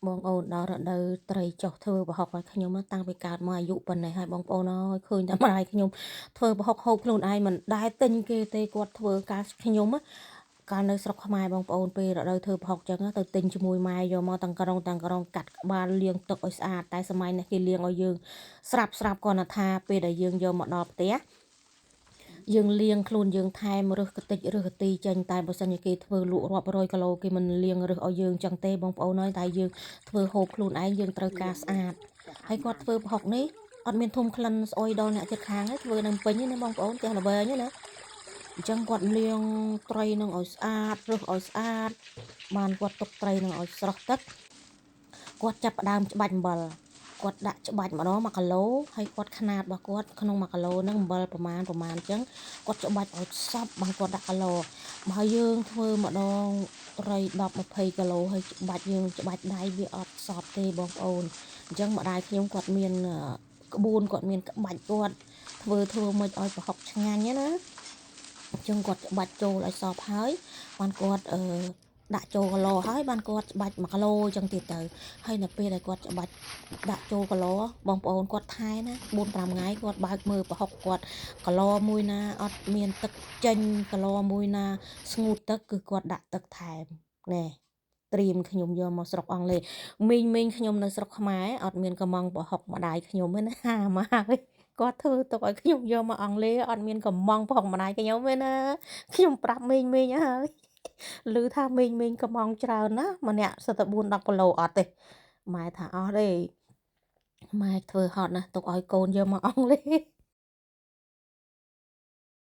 បងប្អូនដល់រដូវត្រីចុះធ្វើប្រហុកឲ្យខ្ញុំតាំងពីកើតមកអាយុប៉ុណ្ណេះហើយបងប្អូនអើយឃើញតែម្ដាយខ្ញុំធ្វើប្រហុកហូបខ្លួនឯងមិនដែលទិញគេទេគាត់ធ្វើកាលខ្ញុំកាលនៅស្រុកខ្មែរបងប្អូនពេលរដូវធ្វើប្រហុកចឹងទៅទិញជាមួយម៉ែយកមកទាំងក្រុងកាត់ក្បាលលាងទឹកឲ្យស្អាតតែសម័យនេះគេលាងឲ្យយើងស្រាប់គាត់ថាពេលដែលយើងយកមកដល់ផ្ទះយើងលាងខ្លួនយើងថែមរើសកតិចរើសកទីចេញតែបើសិនជាគេធ្វើលក់រាប់រយគីឡូគេមិនលាងរើសឲ្យយើងចឹងទេបងប្អូនហើយតែយើងធ្វើហូបខ្លួនឯងយើងត្រូវការស្អាតហើយគាត់ធ្វើប្រហុកនេះអត់មានធុំក្លិនស្អុយដល់អ្នកជិតខាងទេធ្វើនៅពេញណាបងប្អូនផ្ទះល្វែងណាអញ្ចឹងគាត់លាងត្រីនឹងឲ្យស្អាតរើសឲ្យស្អាតបានគាត់ទុកត្រីនឹងឲ្យស្រស់ទឹកគាត់ចាប់ផ្ដើមច្បាច់អំបិលគាត់ដាក់ច្បាច់ម្ដង1គីឡូហើយគាត់ខ្នាតរបស់គាត់ក្នុង1គីឡូហ្នឹងអំបិលប្រមាណអញ្ចឹងគាត់ច្បាច់ឲ្យសព្វបានគាត់ដាក់គីឡូបើយើងធ្វើម្ដងត្រី10 20គីឡូហើយយើងច្បាច់ដៃវាអត់សព្វទេបងប្អូនអញ្ចឹងម្ដាយខ្ញុំគាត់មានក្បួនគាត់មានក្បាច់គាត់ធ្វើមិនឲ្យប្រហុកឆ្ងាញ់ណាអញ្ចឹងគាត់ច្បាច់ចូលឲ្យសព្វហើយបានគាត់ដាក់ចូលគីឡូហើយបានគាត់ច្បាច់1គីឡូអញ្ចឹងទៀតទៅហើយនៅពេលដែលគាត់ច្បាច់ដាក់ចូលគីឡូបងប្អូនគាត់ថែណា4-5ថ្ងៃគាត់បើកមើលប្រហុកគាត់គីឡូមួយណាអត់មានទឹកចេញគីឡូមួយណាស្ងួតទឹកគឺគាត់ដាក់ទឹកថែមណែត្រៀមខ្ញុំយកមកស្រុកអង់គ្លេសមីងខ្ញុំនៅស្រុកខ្មែរអត់មានកំងប្រហុកម្ដាយខ្ញុំទេណាហាមកហើយគាត់ធ្វើទុកឲ្យខ្ញុំយកមកអង់គ្លេសអត់មានកំងប្រហុកម្ដាយខ្ញុំទេណាខ្ញុំប្រាប់មីងហើយឮថាមីងកំងច្រើនណាម្នាក់សិតតែ4-10គីឡូអត់ទេម៉ែថាអស់ទេម៉ែធ្វើហត់ណាទុកឲ្យកូនយកមកអង់គ្លេស